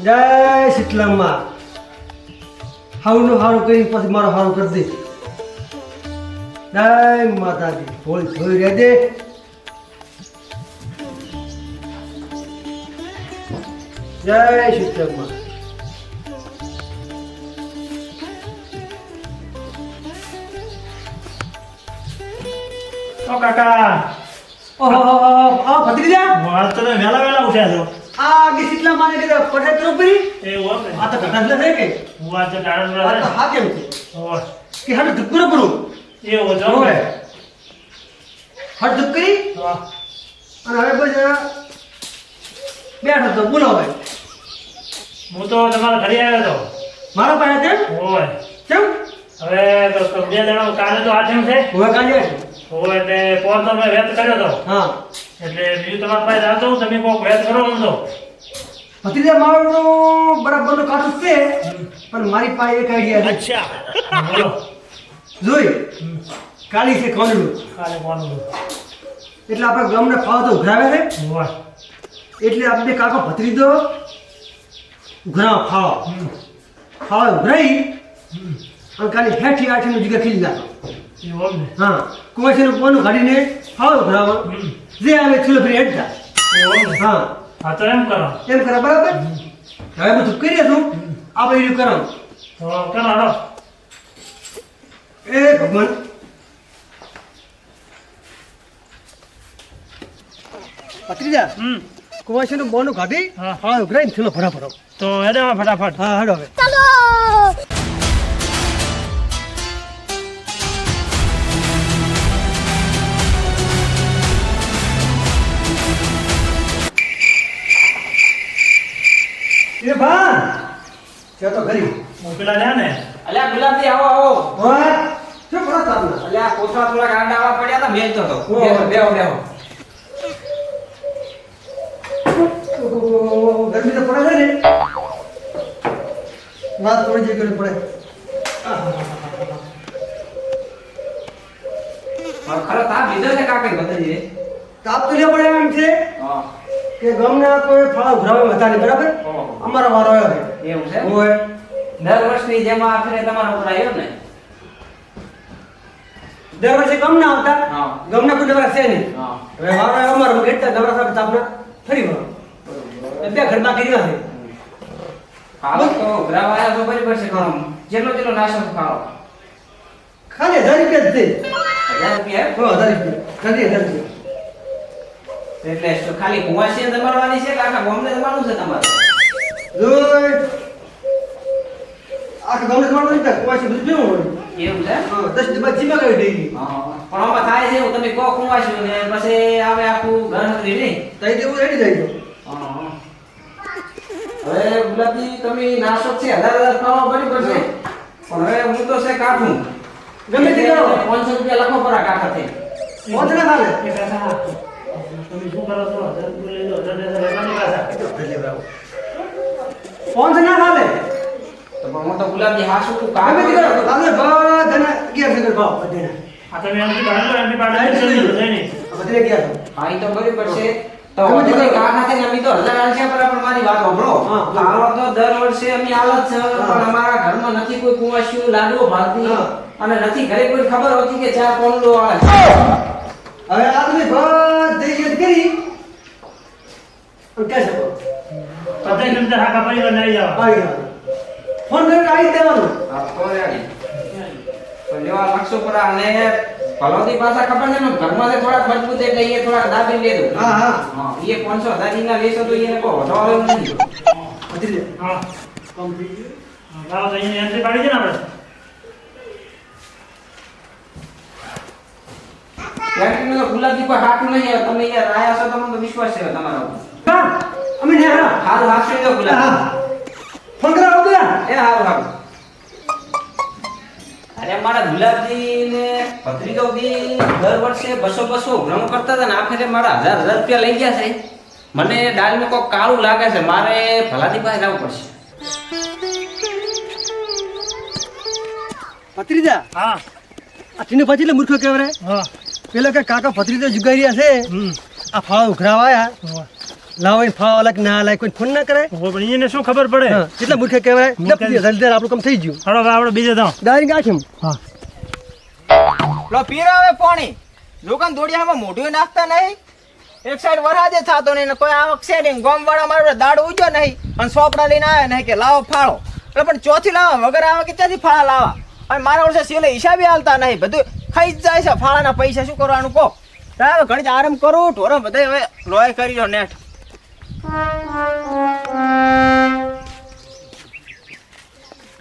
જય શીતલામાં હાવનું હારું કરી પછી મારો હારું કરી દે. જય માતાજી ભોળ જોઈ રહેજે. જય શીતલામાં. ઓ કાકા ઓહો ભત્રીજા આજ તો તમે વહેલા વહેલા ઉઠ્યા છો. આ આગી શીતલા માને કે પટેલ તો પડી એવું હશે. આ તો ઘટા છે કે હું આજે ટાળું આ તો હા કેમ છે કે હાડું ધુકરો કરું એવું છે. હોવે હાડ ધુક કરી હા. અને હવે બસ બેઠો તો બોલો હવે હું તો તમારા ઘરે આવ્યો હતો. મારા પાસે તેમ હોય કેમ હવે તો બે જણા કાલે તો આઠમ છે. હવે કાલે હોય એટલે ફોન તો મેં વ્યક્ત કર્યો હતો. હા એટલે બીજું તમારા પાસે આવતો હું તમે કોઈક વ્યક્ત કરો એમ તો. ભત્રીજા મારો બરાબરનું કાઢું છે પણ મારી પાસે એક આઈડિયા છે. બોલો. જોઈ કાળી છે કોણલું કાલે ફોન એટલે આપણે ગામને ખાવા તો ઉઘરાવે છે હોય. એટલે આપણે કાકો ભત્રીજો ઉઘરાવ ખાવા ખાવા ઉઘરાઈ અને ખાલી હેઠી આઠીનું જગ્યા ખીલી નાખો. એવું ને. હા કુવાસીનું પોનું કાઢીને ખાવા ઉઘરાવા જે આવે ચૂલો ફરી હેઠતા. એવું ને. હા હા તો એમ કરો. એમ કરે બરાબર. હવે બધું કરીએ છું આપણે એવું કરો. તો કરો હાલો. એ ભગવાન ભત્રીજા કુવાસીનું બોનું કાઢી હા. ખાવા ઉઘરાઈને ચૂલો ભરા ભરો. તો હેડો ફટાફટ. હા હેડો હવે એ ભાન છે તો ઘરી મોકલા રહ્યા ને. અલ્યા ગુલાબજી આવો આવો. વાત શું કરો તારના અલ્યા કોથળા થોડા ગાંડાવા પડ્યા હતા મેલતો તો. ઓહો. બેહો બેહો. ગરમી તો પડે છે ને વાત થોડી જગ્યાએ પડે. ખરો તાપ લીધો છે કાકા બધાજી. તાપ તો લેવા પડે એમ છે હા. કે ગામના કોઈ ફળા ઉઘરાવે હતા નહીં બરાબર ઓહો. અમારો વારો આવ્યો છે એવું છે. ઓય દર વર્ષની જેમ આ ફેરે તમારા ઉપર આવ્યો ને. દર વર્ષે ગામના આવતા હા. ગામના કોઈ નવરા છે નહીં હા. હવે વારો આવ્યો અમારો કેટલા નવરા સાહેબ તાપના ફરી વારો બે ઘર બાકી રહ્યા છે ખાવા તો ઉઘરાવા આવ્યા તો બરાબર છે ખાવા. જેટલો જેટલો નાશો તો ખાઓ. ખાલી 1000 રૂપિયા જ છે 1000 રૂપિયા એમ? હો 1000 રૂપિયા ખાલી 1000 રૂપિયા એટલે શું ખાલી કુવાસી તમારવાની છે કે આખા ગામને તમારું છે તમારે? જોઈ આખા ગામને તમારું નહીં થાય કુવાસી બધું કેવું હોય એવું છે? હા 10 ડિબ્બા જીમા કરી દઈ હા. પણ આમાં થાય છે એવું તમે કહો કુવાસ્યું ને પછી આવે આખું ઘર હકરી નહીં. તઈ તેવું રેડી જાય તો હવે ગુલાબજી તમે નાશો છે 1000 ખાવા બરાબર છે પણ હવે હું તો છે કાઠું ગમે તે કરો 500 રૂપિયા લખો પરા કાઠા થઈ. પહોંચ ના ખાલે એ કાકા તમે શું કરો છો? 1000 રૂપિયા લઈ લો. 10,000 લેવાની પાછા. પહોંચ ના ખાલે તો પણ હું તો ગુલાબજી હાસું તું ગમે તે કરો કાઠું. તાલે બધાને 11 ભાવ બધાને આ તમે એમથી પાડો એમથી પાડો એટલે લઈ લો. જઈને. બધે 11 હા ઈ તો બરાબર છે તો ગમે તે અમે કરો. કાઠા થઈને અમે તો 1000 આલશે પણ મારી વાત સાંભળો. હા. લાલો તો દર વર્ષે અમે આલત છે હા. પણ અમારા ઘરમાં નથી કોઈ કુવાસ્યું લાડવો ભાલતી હા. અને નથી ઘરે કોઈ ખબર હોતી કે ચાર કોણલો આવે છે. હવે આ તમે બધે યાદ કરી અને કહે શકો પતાઈ નંતર હાકા પરિવાર ને આવી જાવ. આવી ગયા ફોન કરીને આવી દેવાનું આ તો રેડી તો લેવા લાગશો પર અને ભલોથી પાછા ખબર છે ને ઘરમાં થોડા મજબૂત એટલે એ થોડા દાબી લેજો. હા હા હા એ 500 ના લેશો તો એને કહો વધવાનું નથી. બધી લે હા. કામ થઈ ગયું લાવો તો અહીંયા એન્ટ્રી પાડી છે ને આપણે. ત્યાંથી તો ગુલાબજી કોઈ હાથું નહીં આવે તમે યાર આયા છો તમને તો વિશ્વાસ છે તમારા ઉપર. હા અમે ને હા હારું હાથું દો ગુલાબ. હા ફોન કરાવો તો એ હારું હારું. અરે મારા ગુલાબજી ને ભત્રીજો બી દર વર્ષે 200 ઉઘરાણું કરતા હતા ને આ ફેરે મારા 1000 રૂપિયા લઈ ગયા છે. મને દાળમાં કોક કાળું લાગે છે મારે ભલાદી પાસે જવું પડશે. ભત્રીજા હા. આ ટીનો પછી એટલે મૂર્ખો કહેવાય હા. પેલા કે કાકા ભત્રીજો જુગાઈ રહ્યા છે આ ફાળો ઉઘરાવા આયા લાવો એને ફાવા લાગ ના લાગ કોઈ ફોન ના કરે ઓ પણ એને શું ખબર પડે હા કેટલા મૂર્ખે કહેવાય જલ્દી આપણું કામ થઈ ગયું હાલો હવે આપણે બીજે જાઓ ડાયરી ગાંઠ હા લો પીરો હવે પાણી દુકાન દોડિયામાં મોઢું નાખતા નહીં એક સાઈડ વરસાદ થતો નહીં ને કોઈ આવક છે નહીં ગોમ વાળા મારો દાડો ઉજ્યો નહીં અને સોપડા લઈને આવે નહીં કે લાવો ફાળો એટલે પણ ચોથી લાવો વગર આવે કે ત્યાંથી ફાળા લાવા અને મારા વર્ષે સિલે હિસાબે હાલતા નહીં બધું ખાઈ જ જાય છે ફાળાના પૈસા શું કરવાનું કહો હવે ઘણી આરામ કરું ઢોરો બધા હવે લોય કરી દો નેટ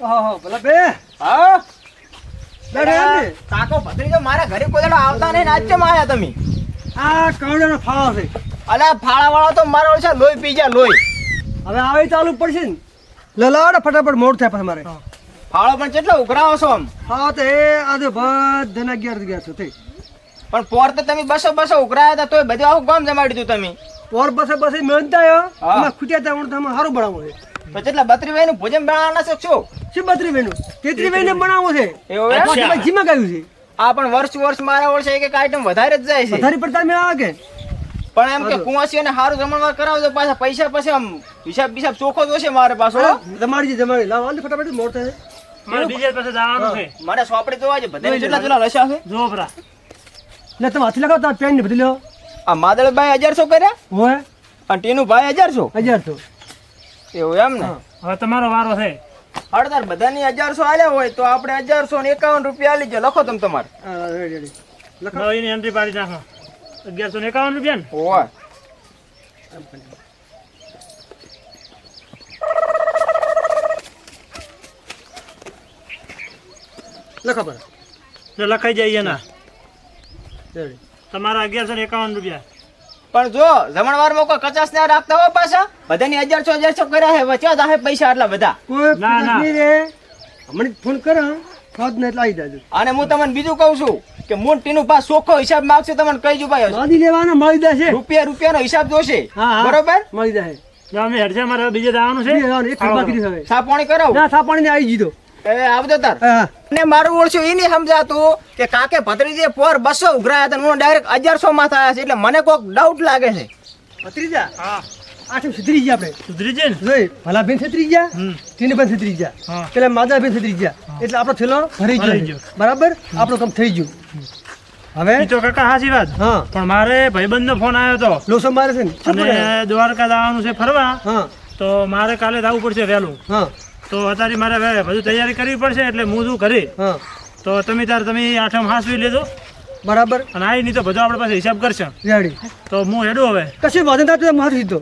ઓહો ભલા બે હા બેઠા એમ ને? કાકો ભત્રીજો મારા ઘરે કોઈ દાડો આવતા નહીં ને આજ કેમ આયા તમે આ કરોડોનો ફાળો છે અલા ફાળા વાળા તો મારા વર્ષે લોહી પી ગયા લોહી હવે આવે ચાલુ પડશે ને લલાડો ફટાફટ મોડ થાય પછી મારે ફાળો પણ કેટલો ઉઘરાવો છો આમ હા તો એ આજે બધાના 11 છો થઈ પણ પોર તો તમે બસો બસો ઉઘરાયા હતા તોય બધું આખું ગામ જમાડી દીધું તમે ઓર બસે બસે મેનતા આવ્યો હા. એમાં ખૂટ્યા તા હું તમે સારું બનાવો છે તો કેટલા 32 નું ભોજન બનાવવાના છો શું શું 32 વેનું 33 વેને બનાવો છે એવું એમ? અચ્છા. એમાં જીમાં ગાયું છે આ પણ વર્ષ મારા વર્ષે એક એક આઈટમ વધારે જ જાય છે વધારે પડતા મેં આવે કે પણ એમ કે કુંવાસીઓને સારું જમણવાર કરાવજો પાછા પૈસા પછી આમ હિસાબ બિસાબ ચોખ્ખો જોશે મારે પાછો જમાડી લાવો આલે ફટાફટ મોડ થાય મારે બીજે પાસે જવાનું છે મને સોપડી જોવા છે બધા કેટલા લસા છે જો ભરા ને તમે હાથી લગાવો તો પેન ને બધી લો આ માદળભાઈ 1100 કર્યા હોય અને ટીનુ ભાઈ 1100 1000 તો એવું એમ ને હવે તમારો વારો છે અડધાર બધાની 1100 આલ્યા હોય તો આપણે 1151 રૂપિયા આલી જો લખો તમે તમારે રેડી હવે એની એન્ટ્રી પાડી નાખો 1151 રૂપિયા ને હોય લખો પર જો લખાઈ જાય એના રેડી તમારા 1151 રૂપિયા પણ જો જમણવારમાં કોઈ કચાસ ના રાખતા હોય પાછા બધાની 1100 કર્યા હે વચ્ચે જાહે પૈસા આટલા બધા કોઈ ના, ના. નહીં રે હમણાં ફોન કરો ખાદ ને એટલે આવી જાજો અને હું તમને બીજું કહું છું કે મોટીનું પાસ ચોખ્ખો હિસાબ માંગશે તમને કહી જો ભાઈ માદી લેવાનો મળી જશે રૂપિયાનો હિસાબ જોશે હા હા બરોબર મળી જશે જો અમે હેડશે મારે હવે બીજે જવાનું છે એક ખબર બાકી રહી હવે સા પાણી કરાવ ના થા પાણી ને આવી જીધો એ આવજો તાર હા અને મારું ઓળશું એ નહીં સમજાતું કે કાકે ભત્રીજે પોર 200 ઉઘરાયા હતા હું ડાયરેક્ટ 1100 માં થયા છે એટલે મને કોક ડાઉટ લાગે છે ભત્રીજા હા આઠમ સુધરી ગયા આપણે સુધરી છે ને જોઈ ભલા બેન છત્રી ગયા હમ. તીને બેન છત્રી ગયા હા. પેલા માદા બેન છત્રી ગયા એટલે આપણો થેલો ભરી ભરાઈ ગયો ગયો. બરાબર આપણું કામ થઈ ગયું હવે એ તો કાકા સાચી વાત હા પણ મારે ભાઈબંધનો ફોન આવ્યો હતો લોસો મારે છે ને શું કરે? અને દ્વારકા જવાનું છે ફરવા હા તો મારે કાલે જવું પડશે વહેલું હા તો અત્યારે મારે બધું તૈયારી કરવી પડશે એટલે હું શું કરી હા તો તમે આઠમ હાંસવી લેજો બરાબર અને આ નહીં તો બધો આપણે પાસે હિસાબ કરશે રેડી તો હું હેડું હવે કશું વાંધો ના તો મારું સીધો